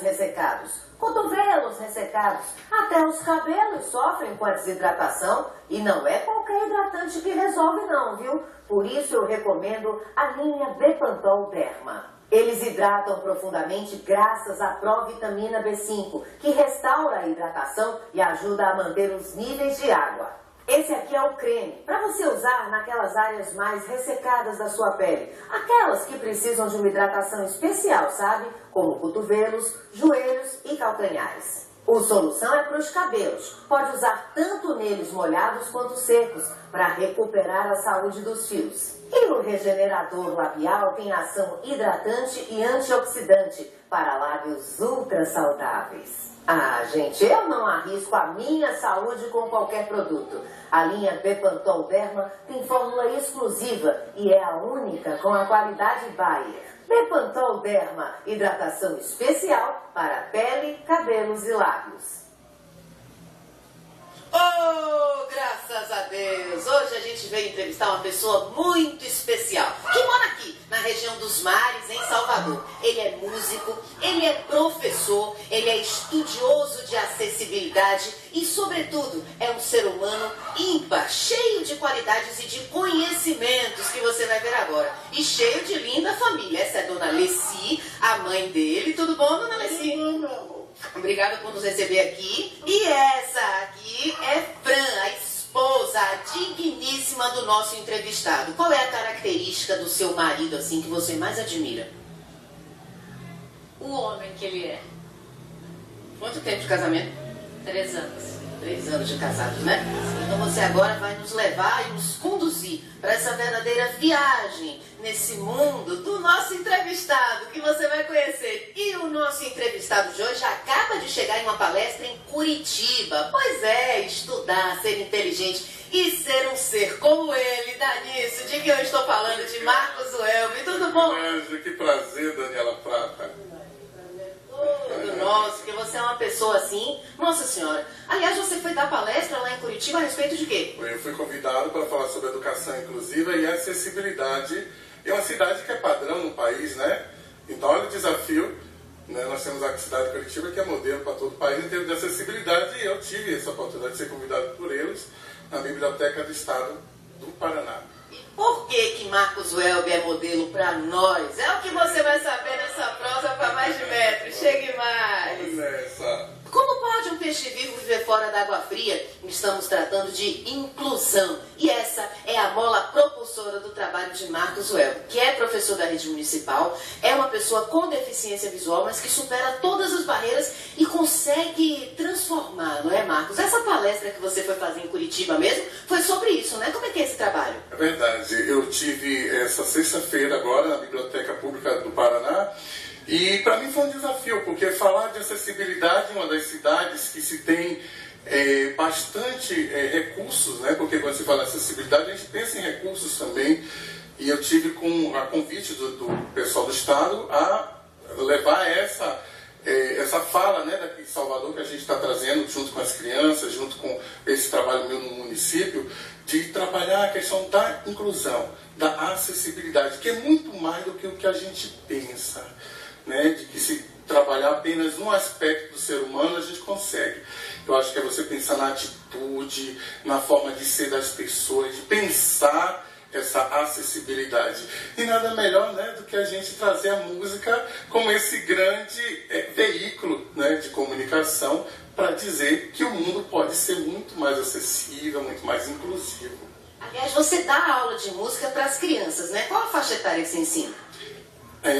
ressecados, cotovelos ressecados, até os cabelos sofrem com a desidratação e não é qualquer hidratante que resolve não, viu? Por isso eu recomendo a linha Bepantol Derma. Eles hidratam profundamente graças à provitamina B5, que restaura a hidratação e ajuda a manter os níveis de água. Esse aqui é o creme, para você usar naquelas áreas mais ressecadas da sua pele. Aquelas que precisam de uma hidratação especial, sabe? Como cotovelos, joelhos e calcanhares. O solução é para os cabelos. Pode usar tanto neles molhados quanto secos, para recuperar a saúde dos fios. E o regenerador labial tem ação hidratante e antioxidante para lábios ultra saudáveis. Ah, gente, eu não arrisco a minha saúde com qualquer produto. A linha Bepantol Derma tem fórmula exclusiva e é a única com a qualidade Bayer. Bepantol Derma, hidratação especial para pele, cabelos e lábios. Oh, graças a Deus! Hoje a gente veio entrevistar uma pessoa muito especial, que mora aqui, na região dos Mares, em Salvador. Ele é músico, ele é professor, ele é estudioso de acessibilidade e, sobretudo, é um ser humano ímpar, cheio de qualidades e de conhecimentos, que você vai ver agora. E cheio de linda família. Essa é a dona Leci, a mãe dele. Tudo bom, dona Leci? Obrigada por nos receber aqui. E essa aqui é Fran, a esposa, a digníssima do nosso entrevistado. Qual é a característica do seu marido, assim, que você mais admira? O homem que ele é. Quanto tempo de casamento? 3 anos. 3 anos de casados, né? Então você agora vai nos levar e nos conduzir para essa verdadeira viagem nesse mundo do nosso entrevistado, que você vai conhecer. E o nosso entrevistado de hoje acaba de chegar em uma palestra em Curitiba. Pois é, estudar, ser inteligente e ser um ser como ele, Danício, de que eu estou falando, de Marcos Welby. Tudo bom? Que prazer, Daniela Prata. Tudo nosso, que você é uma pessoa assim. Nossa Senhora. Aliás, você foi dar palestra lá em Curitiba a respeito de quê? Eu fui convidado para falar sobre educação inclusiva e acessibilidade. É uma cidade que é padrão no país, né? Então, olha o desafio. Né? Nós temos a cidade de Curitiba, que é modelo para todo o país em termos de acessibilidade. E eu tive essa oportunidade de ser convidado por eles na Biblioteca do Estado do Paraná. Por que Marcos Welby é modelo para nós? É o que você vai saber nessa prosa para mais de metro. Chegue mais! Nessa. Como pode um peixe vivo viver fora da água fria? Estamos tratando de inclusão. E essa é a mola propulsora do trabalho de Marcos Welby, que é professor da rede municipal, é uma pessoa com deficiência visual, mas que supera todas as barreiras e consegue transformar, não é, Marcos? Essa palestra que você foi fazer em Curitiba mesmo foi sobre isso, né? Como é que é esse trabalho? É verdade. Eu tive essa sexta-feira agora na Biblioteca Pública do Paraná. E para mim foi um desafio, porque falar de acessibilidade em uma das cidades que se tem bastante recursos, né? Porque quando se fala de acessibilidade, a gente pensa em recursos também. E eu tive com a convite do pessoal do Estado a levar essa fala, né, daqui de Salvador, que a gente está trazendo junto com as crianças, junto com esse trabalho meu no município, de trabalhar a questão da inclusão, da acessibilidade, que é muito mais do que o que a gente pensa. Né, de que se trabalhar apenas um aspecto do ser humano, a gente consegue. Eu acho que é você pensar na atitude, na forma de ser das pessoas, de pensar essa acessibilidade. E nada melhor, né, do que a gente trazer a música como esse grande veículo, né, de comunicação para dizer que o mundo pode ser muito mais acessível, muito mais inclusivo. Aliás, você dá aula de música para as crianças, né? Qual a faixa etária que você ensina?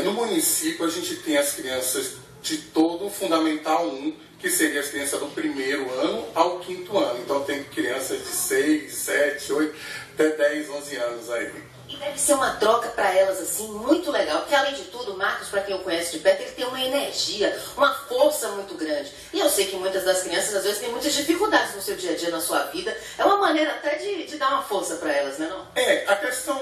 No município, a gente tem as crianças de todo o Fundamental 1, que seria as crianças do 1º ano ao 5º ano. Então, tem crianças de 6, 7, 8, até 10, 11 anos aí. E deve ser uma troca para elas, assim, muito legal. Porque, além de tudo, o Marcos, para quem eu conheço de perto, ele tem uma energia, uma força muito grande. E eu sei que muitas das crianças, às vezes, têm muitas dificuldades no seu dia a dia, na sua vida. É uma maneira até de dar uma força para elas, né, não? A questão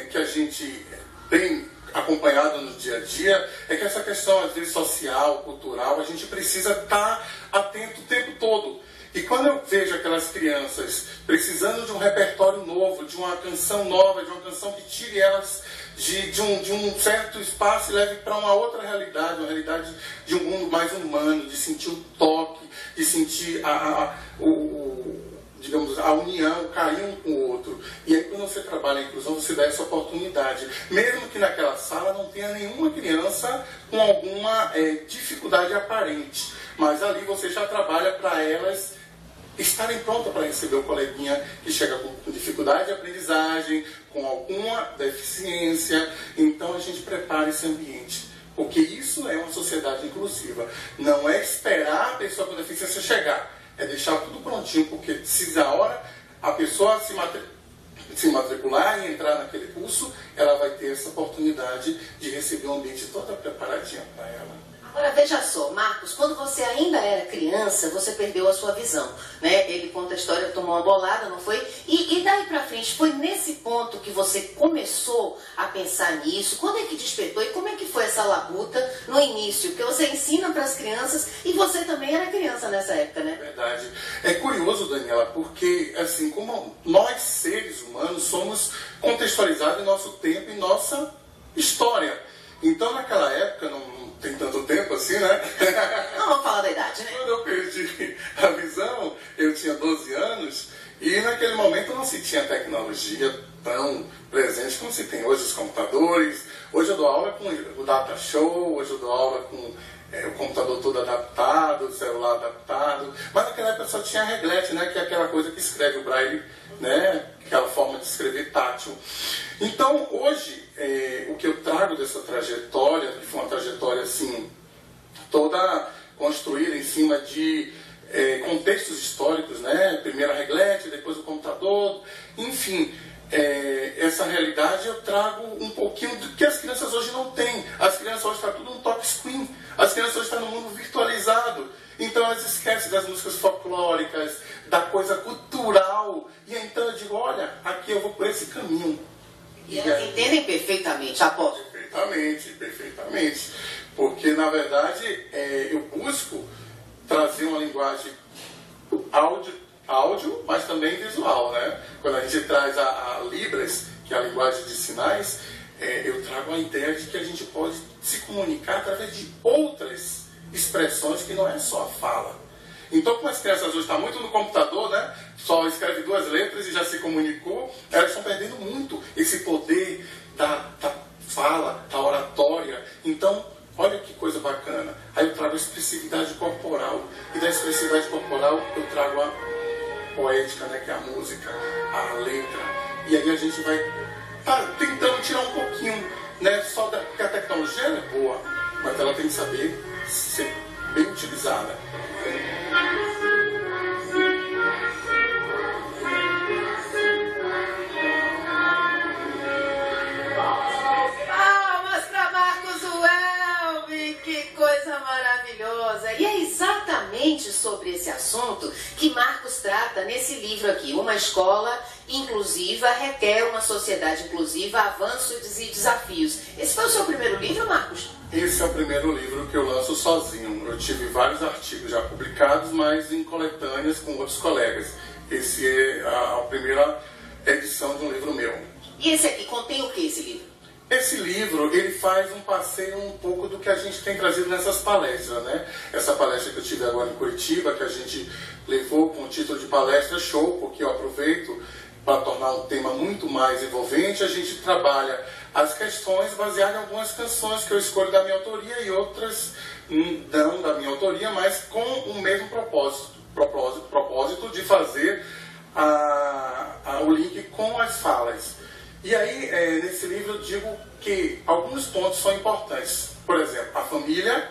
que a gente tem acompanhado no dia a dia é que essa questão, às vezes, social, cultural, a gente precisa estar atento o tempo todo. E quando eu vejo aquelas crianças precisando de um repertório novo, de uma canção nova, de uma canção que tire elas de um certo espaço e leve para uma outra realidade, uma realidade de um mundo mais humano, de sentir o toque, de sentir digamos, a união, o carinho um com o outro. E aí, quando você trabalha a inclusão, você dá essa oportunidade. Mesmo que naquela sala não tenha nenhuma criança com alguma dificuldade aparente. Mas ali você já trabalha para elas estarem prontas para receber o coleguinha que chega com dificuldade de aprendizagem, com alguma deficiência. Então, a gente prepara esse ambiente. Porque isso é uma sociedade inclusiva. Não é esperar a pessoa com deficiência chegar. É deixar tudo prontinho, porque se a hora a pessoa se matricular e entrar naquele curso, ela vai ter essa oportunidade de receber um ambiente todo preparadinho para ela. Agora, veja só, Marcos, quando você ainda era criança, você perdeu a sua visão, né? Ele conta a história, tomou uma bolada, não foi? E daí pra frente, foi nesse ponto que você começou a pensar nisso? Quando é que despertou e como é que foi essa labuta no início? Porque você ensina para as crianças e você também era criança nessa época, né? Verdade. É curioso, Daniela, porque, assim, como nós, seres humanos, somos contextualizados em nosso tempo e nossa história. Então, naquela época, não tem tanto tempo assim, né? Não vamos falar da idade, né? Quando eu perdi a visão, eu tinha 12 anos e naquele momento não se tinha tecnologia tão presente como se tem hoje os computadores. Hoje eu dou aula com o Data Show, hoje eu dou aula com o computador todo adaptado, o celular adaptado. Mas naquela época só tinha a reglete, né? Que é aquela coisa que escreve o braille, né? Aquela forma de escrever tátil. Então, hoje, o que eu trago dessa trajetória, que foi uma trajetória assim, toda construída em cima de contextos históricos, né? Primeiro a reglete, depois o computador, enfim, essa realidade eu trago um pouquinho do que as crianças hoje não têm. As crianças hoje estão tudo no touch screen, as crianças hoje estão no mundo virtualizado. Então elas esquecem das músicas folclóricas, da coisa cultural. E então eu digo, olha, aqui eu vou por esse caminho. E elas entendem perfeitamente, aposto. Perfeitamente. Porque, na verdade, eu busco trazer uma linguagem áudio, mas também visual, né? Quando a gente traz a Libras, que é a linguagem de sinais, eu trago a ideia de que a gente pode se comunicar através de outras expressões que não é só a fala. Então, como as crianças hoje estão muito no computador, né? Só escreve 2 letras e já se comunicou, elas estão perdendo muito esse poder da fala, da oratória. Então, olha que coisa bacana. Aí eu trago a expressividade corporal. E da expressividade corporal eu trago a poética, né? Que é a música, a letra. E aí a gente vai tentando tirar um pouquinho, né? Porque a tecnologia é boa, mas ela tem que saber ser bem utilizada. Palmas para Marcos Welby, que coisa maravilhosa! E é exatamente sobre esse assunto que Marcos trata nesse livro aqui, Uma Escola Inclusiva Requer uma Sociedade Inclusiva, Avanços e Desafios. Esse foi o seu primeiro livro, Marcos? Esse é o primeiro livro que eu lanço sozinho. Eu tive vários artigos já publicados, mas em coletâneas com outros colegas. Esse é a primeira edição de um livro meu. E esse aqui, contém o que esse livro? Esse livro, ele faz um passeio um pouco do que a gente tem trazido nessas palestras, né? Essa palestra que eu tive agora em Curitiba, que a gente levou com o título de Palestra Show, porque eu aproveito para tornar um tema muito mais envolvente. A gente trabalha as questões baseadas em algumas canções que eu escolho da minha autoria e outras não da minha autoria, mas com o mesmo propósito de fazer o link com as falas. E aí, nesse livro eu digo que alguns pontos são importantes. Por exemplo, a família,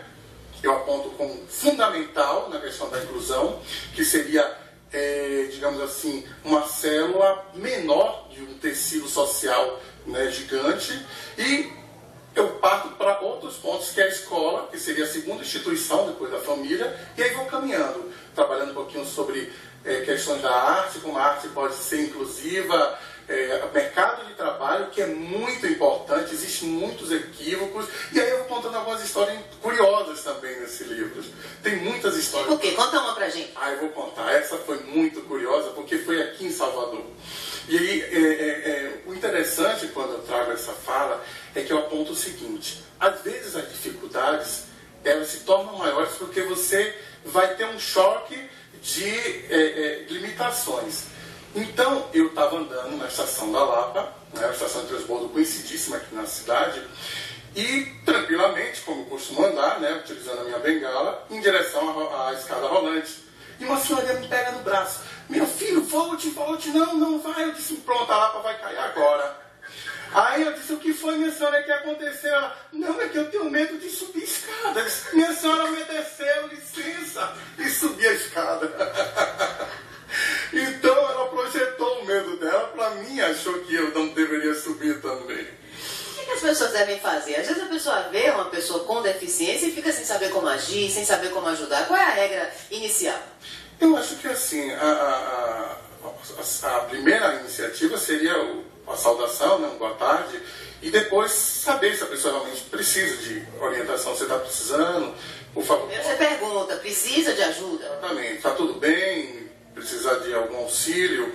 eu aponto como fundamental na questão da inclusão, que seria, digamos assim, uma célula menor de um tecido social, né, gigante. E eu parto para outros pontos, que é a escola, que seria a segunda instituição depois da família, e aí vou caminhando, trabalhando um pouquinho sobre questões da arte, como a arte pode ser inclusiva, mercado de trabalho, que é muito importante, existem muitos equívocos, e aí eu vou contando algumas histórias curiosas também nesse livro. Tem muitas histórias. Por quê? Conta uma pra gente. Eu vou contar. Essa foi muito curiosa, porque foi aqui em Salvador. E aí, o interessante quando eu trago essa fala é que eu aponto o seguinte: às vezes as dificuldades, elas se tornam maiores porque você vai ter um choque de limitações. Então, eu estava andando na estação da Lapa, né, a estação de transbordo conhecidíssima aqui na cidade, e tranquilamente, como eu costumo andar, né, utilizando a minha bengala, em direção à escada rolante. E uma senhorinha me pega no braço: meu filho, volte, não vai. Eu disse: pronto, a Lapa vai cair agora. Aí eu disse: o que foi, minha senhora, que aconteceu? Ela: não, é que eu tenho medo de subir escadas. Minha senhora obedeceu, licença, e subi a escada. Então ela projetou o medo dela para mim, achou que eu não deveria subir também. O que as pessoas devem fazer? Às vezes a pessoa vê uma pessoa com deficiência e fica sem saber como agir, sem saber como ajudar. Qual é a regra inicial? Eu acho que assim, a primeira iniciativa seria a saudação, né, boa tarde, e depois saber se a pessoa realmente precisa de orientação. Você está precisando, por favor. Você pergunta: precisa de ajuda? Exatamente, está tudo bem? Precisar de algum auxílio?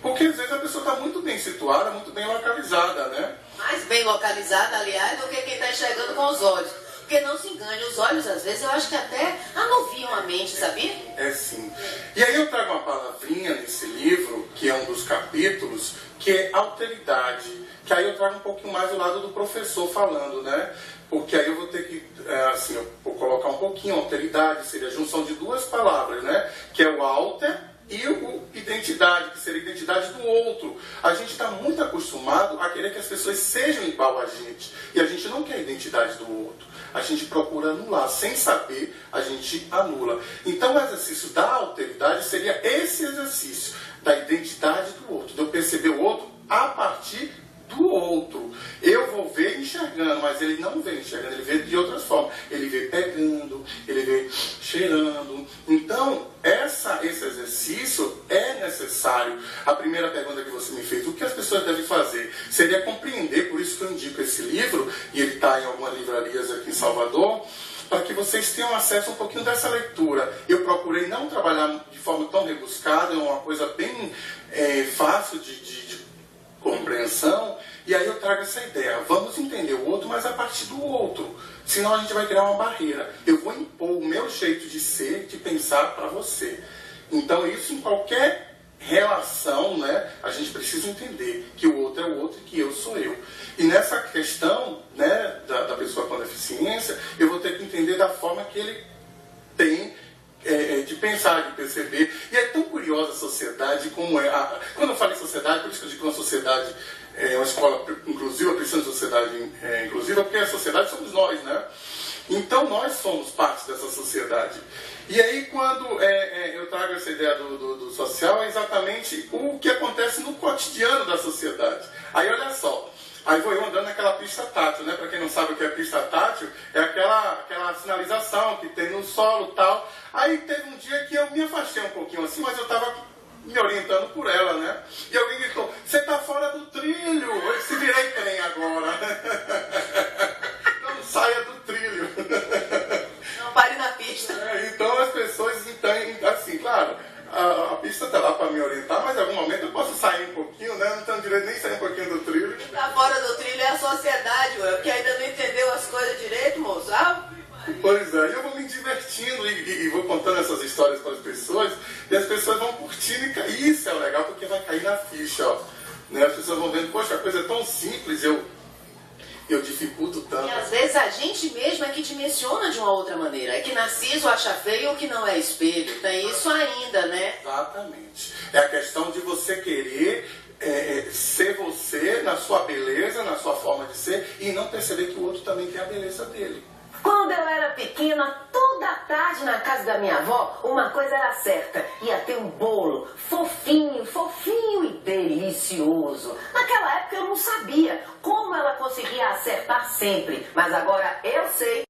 Porque às vezes a pessoa está muito bem situada, muito bem localizada, né? Mais bem localizada, aliás, do que quem está enxergando com os olhos. Porque não se engane, os olhos às vezes eu acho que até anuviam a mente, sabia? É sim. E aí eu trago uma palavrinha nesse livro, que é um dos capítulos, que é alteridade. Que aí eu trago um pouquinho mais do lado do professor falando, né? Porque aí eu vou ter que, assim, eu vou colocar um pouquinho. Alteridade seria a junção de duas palavras, né? Que é o alter e o identidade, que seria a identidade do outro. A gente está muito acostumado a querer que as pessoas sejam igual a gente. E a gente não quer a identidade do outro. A gente procura anular. Sem saber, a gente anula. Então o exercício da alteridade seria esse exercício da identidade do outro. De eu perceber o outro a partir do outro. Eu vou ver enxergando, mas ele não vê enxergando, ele vê de outras formas. Ele vê pegando, ele vê cheirando. Então, esse exercício é necessário. A primeira pergunta que você me fez: o que as pessoas devem fazer? Seria compreender, por isso que eu indico esse livro, e ele está em algumas livrarias aqui em Salvador, para que vocês tenham acesso a um pouquinho dessa leitura. Eu procurei não trabalhar de forma tão rebuscada, é uma coisa bem fácil de compreensão, e aí eu trago essa ideia: vamos entender o outro, mas a partir do outro, senão a gente vai criar uma barreira. Eu vou impor o meu jeito de ser, de pensar para você. Então isso em qualquer relação, né, a gente precisa entender que o outro é o outro e que eu sou eu. E nessa questão, né, da pessoa com deficiência, eu vou ter que entender da forma que ele tem de pensar, de perceber. E é tão curiosa a sociedade como é. Quando eu falo em sociedade, por isso que eu digo que uma sociedade é uma escola inclusiva, precisa de sociedade inclusiva, porque a sociedade somos nós, né? Então nós somos parte dessa sociedade. E aí quando eu trago essa ideia do social, é exatamente o que acontece no cotidiano da sociedade. Aí olha só. Aí vou eu andando naquela pista tátil, né? Para quem não sabe o que é pista tátil, é aquela sinalização que tem no solo e tal. Aí teve um dia que eu me afastei um pouquinho assim, mas eu estava me orientando por ela, né? E alguém gritou: você está fora do trilho! Eu se virei trem agora. Não saia do trilho. Não pare na pista. Então as pessoas entendem, assim, claro, a pista está lá para me orientar, mas em algum momento eu posso sair um pouquinho, né? Não tenho direito nem sair um pouquinho do trilho. Tá fora do trilho é a sociedade, ué, porque ainda não entendeu as coisas direito, moço. Pois é, e eu vou me divertindo e vou contando essas histórias para as pessoas, e as pessoas vão curtindo, e isso é legal, porque vai cair na ficha, ó. Né? As pessoas vão vendo: poxa, a coisa é tão simples, eu dificulto tanto. E às vezes a gente mesmo é que dimensiona de uma outra maneira. É que Narciso acha feio o que não é espelho. Tem isso ainda, né? Exatamente. É a questão de você querer ser você na sua beleza, na sua forma de ser, e não perceber que o outro também tem a beleza dele. Quando eu era pequena, toda tarde na casa da minha avó, uma coisa era certa: ia ter um bolo fofinho, fofinho e delicioso. Naquela época eu não sabia como ela conseguia acertar sempre, mas agora eu sei.